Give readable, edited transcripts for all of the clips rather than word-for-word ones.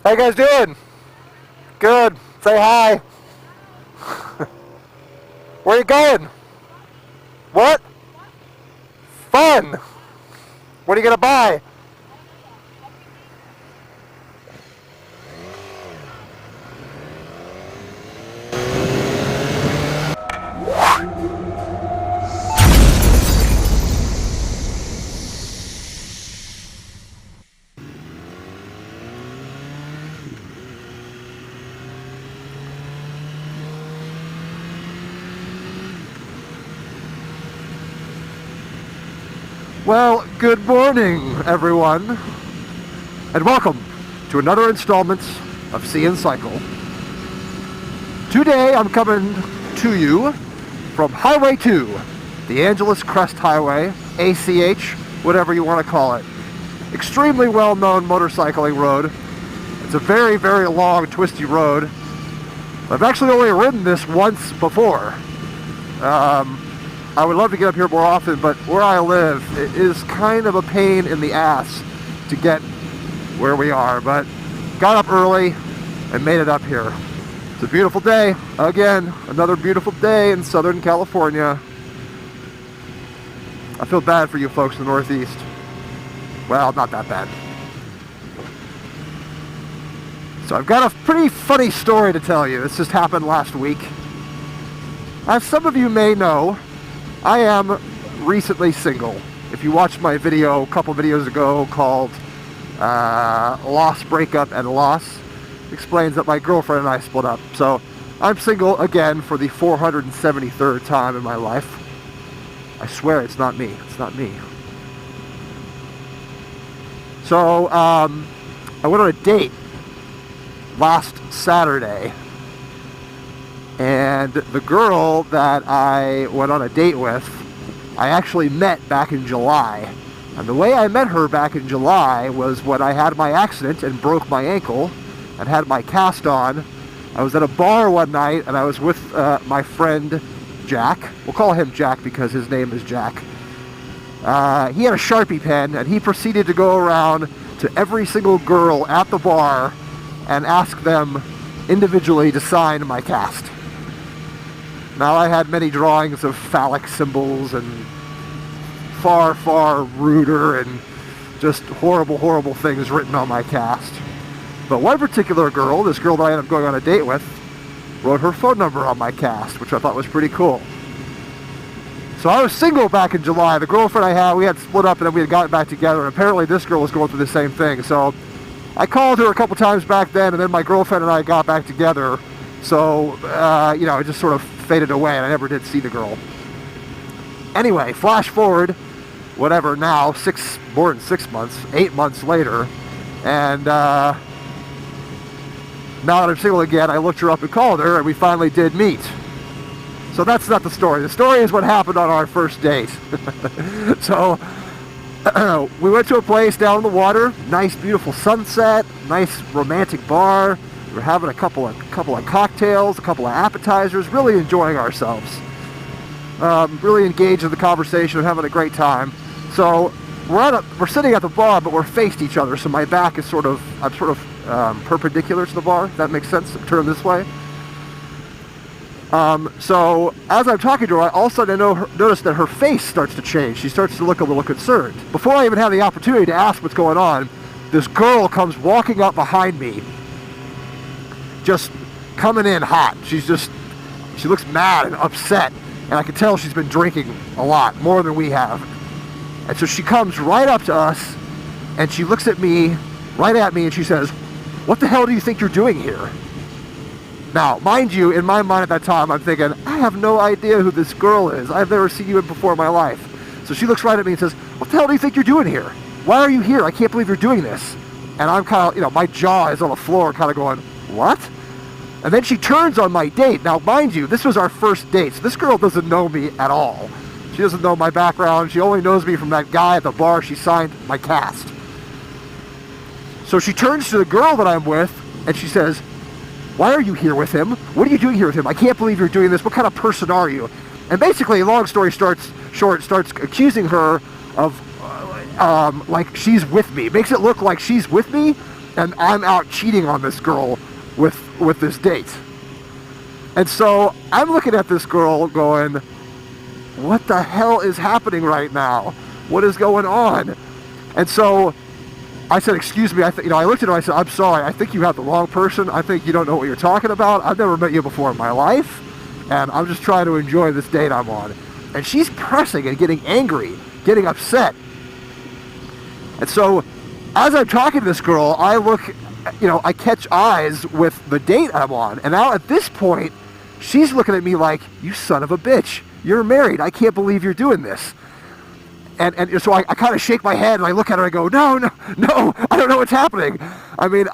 How you guys doing? Good. Say hi. Where you going? What? Fun. What are you gonna buy? Well, good morning, everyone, and welcome to another installment of CNCycle. Today, I'm coming to you from Highway 2, the Angeles Crest Highway, ACH, whatever you want to call it. Extremely well-known motorcycling road. It's a very, very long, twisty road. I've actually only ridden this once before. I would love to get up here more often, but where I live, it is kind of a pain in the ass to get where we are. But got up early and made it up here. It's a beautiful day. Again, another beautiful day in Southern California. I feel bad for you folks in the Northeast. Well, not that bad. So I've got a pretty funny story to tell you. This just happened last week. As some of you may know, I am recently single. If you watched my video a couple videos ago called Loss, Breakup, and Loss, explains that my girlfriend and I split up. So I'm single again for the 473rd time in my life. I swear it's not me. It's not me. So I went on a date last Saturday. And the girl that I went on a date with, I actually met back in July. And the way I met her back in July was when I had my accident and broke my ankle and had my cast on. I was at a bar one night and I was with my friend Jack. We'll call him Jack because his name is Jack. He had a Sharpie pen and he proceeded to go around to every single girl at the bar and ask them individually to sign my cast. Now, I had many drawings of phallic symbols and far, far ruder and just horrible, horrible things written on my cast. But one particular girl, this girl that I ended up going on a date with, wrote her phone number on my cast, which I thought was pretty cool. So I was single back in July. The girlfriend I had, we had split up and then we had gotten back together, and apparently this girl was going through the same thing. So I called her a couple times back then, and then my girlfriend and I got back together. So, it just sort of faded away, and I never did see the girl. Anyway, flash forward, whatever, now, more than 6 months, 8 months later, and now that I'm single again, I looked her up and called her, and we finally did meet. So that's not the story. The story is what happened on our first date. So, we went to a place down on the water, nice, beautiful sunset, nice romantic bar. We were having a couple of cocktails, a couple of appetizers, really enjoying ourselves. Really engaged in the conversation and having a great time. So we're sitting at the bar, but we're faced each other. So my back is I'm perpendicular to the bar. If that makes sense. I'm turned this way. So as I'm talking to her, all of a sudden I notice that her face starts to change. She starts to look a little concerned. Before I even have the opportunity to ask what's going on, this girl comes walking up behind me, just coming in hot. She looks mad and upset, and I can tell she's been drinking a lot, more than we have. And so she comes right up to us, and she looks at me, and she says, "What the hell do you think you're doing here?" Now, mind you, in my mind at that time, I'm thinking, I have no idea who this girl is. I've never seen you before in my life. So she looks right at me and says, "What the hell do you think you're doing here? Why are you here? I can't believe you're doing this." And I'm kind of, my jaw is on the floor, kind of going, "What?" And then she turns on my date. Now, mind you, this was our first date, so this girl doesn't know me at all. She doesn't know my background. She only knows me from that guy at the bar she signed my cast. So she turns to the girl that I'm with, and she says, "Why are you here with him? What are you doing here with him? I can't believe you're doing this. What kind of person are you?" And basically, long story short, starts accusing her of, like she's with me. Makes it look like she's with me, and I'm out cheating on this girl with this date. And so I'm looking at this girl going, what the hell is happening right now? What is going on? And so I said, excuse me, I looked at her, I said, I'm sorry, I think you have the wrong person. I think you don't know what you're talking about. I've never met you before in my life, and I'm just trying to enjoy this date I'm on. And she's pressing and getting angry, getting upset. And so as I'm talking to this girl, I look, I catch eyes with the date I'm on. And now at this point, she's looking at me like, you son of a bitch, you're married. I can't believe you're doing this. And so I kind of shake my head and I look at her and I go, no, I don't know what's happening. I mean,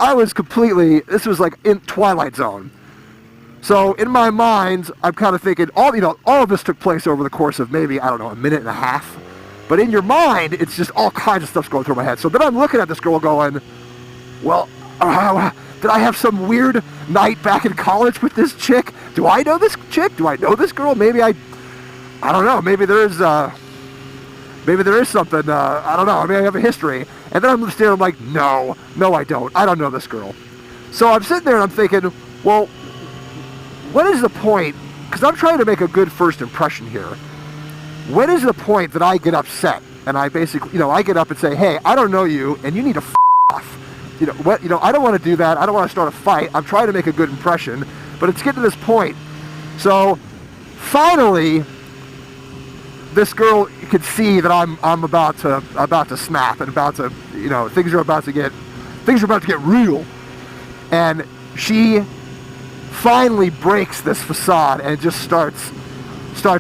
this was like in Twilight Zone. So in my mind, I'm kind of thinking, all of this took place over the course of maybe, I don't know, a minute and a half. But in your mind, it's just all kinds of stuff's going through my head. So then I'm looking at this girl going, well, did I have some weird night back in college with this chick? Do I know this chick? Do I know this girl? Maybe I don't know. Maybe there is something, I don't know. I mean, I have a history. And then I'm standing there, I'm like, no, I don't. I don't know this girl. So I'm sitting there and I'm thinking, well, what is the point? Because I'm trying to make a good first impression here. When is the point that I get upset and I basically, I get up and say, hey, I don't know you and you need to f*** off. I don't want to do that. I don't want to start a fight. I'm trying to make a good impression, but it's getting to this point. So finally, this girl could see that I'm about to snap and things are about to get real. And she finally breaks this facade and just starts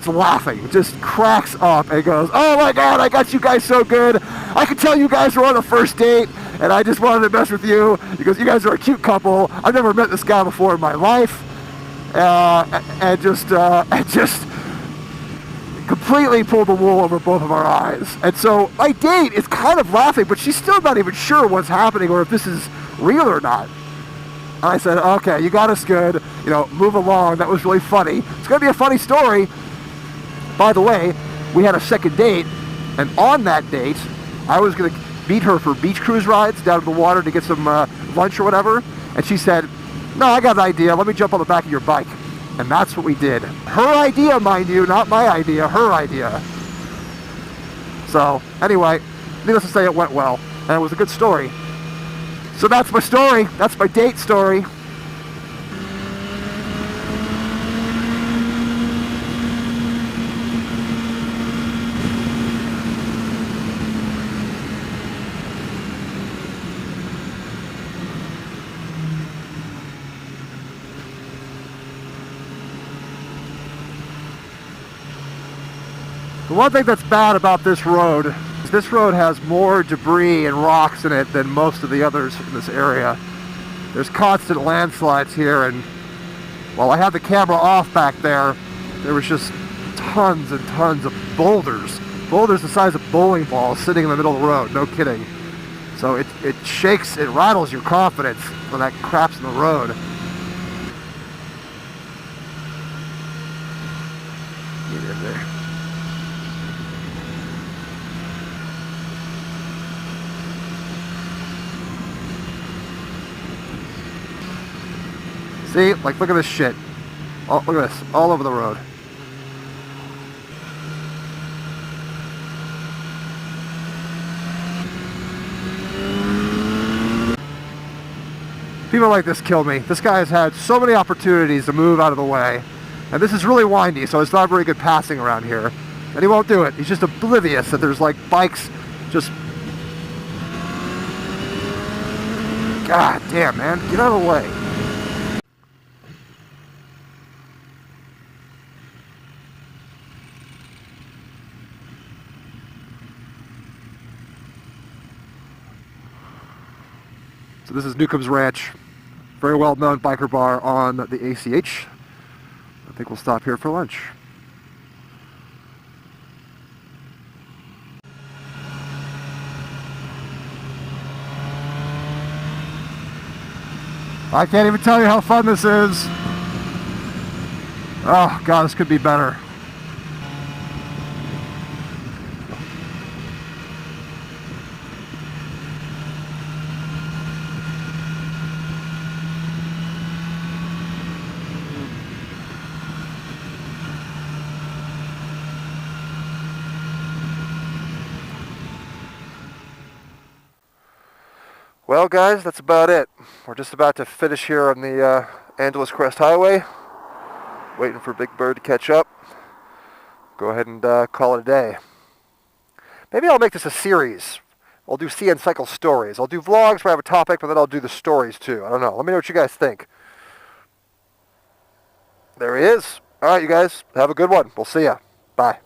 laughing, just cracks up and goes, oh my God, I got you guys so good. I could tell you guys were on a first date and I just wanted to mess with you because you guys are a cute couple. I've never met this guy before in my life. And just completely pulled the wool over both of our eyes. And so my date is kind of laughing, but she's still not even sure what's happening or if this is real or not. And I said, okay, you got us good. Move along. That was really funny. It's going to be a funny story. By the way, we had a second date, and on that date, I was going to meet her for beach cruise rides down to the water to get some lunch or whatever. And she said, no, I got an idea. Let me jump on the back of your bike. And that's what we did. Her idea, mind you, not my idea, her idea. So, anyway, needless to say, it went well. And it was a good story. So that's my story. That's my date story. The one thing that's bad about this road is this road has more debris and rocks in it than most of the others in this area. There's constant landslides here, and while I had the camera off back there, there was just tons and tons of boulders. Boulders the size of bowling balls sitting in the middle of the road, no kidding. So it shakes, it rattles your confidence when that crap's in the road. Get in there. See, like, look at this shit. Oh, look at this, all over the road. People like this kill me. This guy has had so many opportunities to move out of the way. And this is really windy, so it's not very good passing around here. And he won't do it. He's just oblivious that there's like bikes just... God damn, man. Get out of the way. So this is Newcomb's Ranch, very well-known biker bar on the ACH. I think we'll stop here for lunch. I can't even tell you how fun this is. Oh God, this could be better. Well, guys, that's about it. We're just about to finish here on the Angeles Crest Highway. Waiting for Big Bird to catch up. Go ahead and call it a day. Maybe I'll make this a series. I'll do CNCycle stories. I'll do vlogs where I have a topic, but then I'll do the stories too. I don't know. Let me know what you guys think. There he is. All right, you guys. Have a good one. We'll see ya. Bye.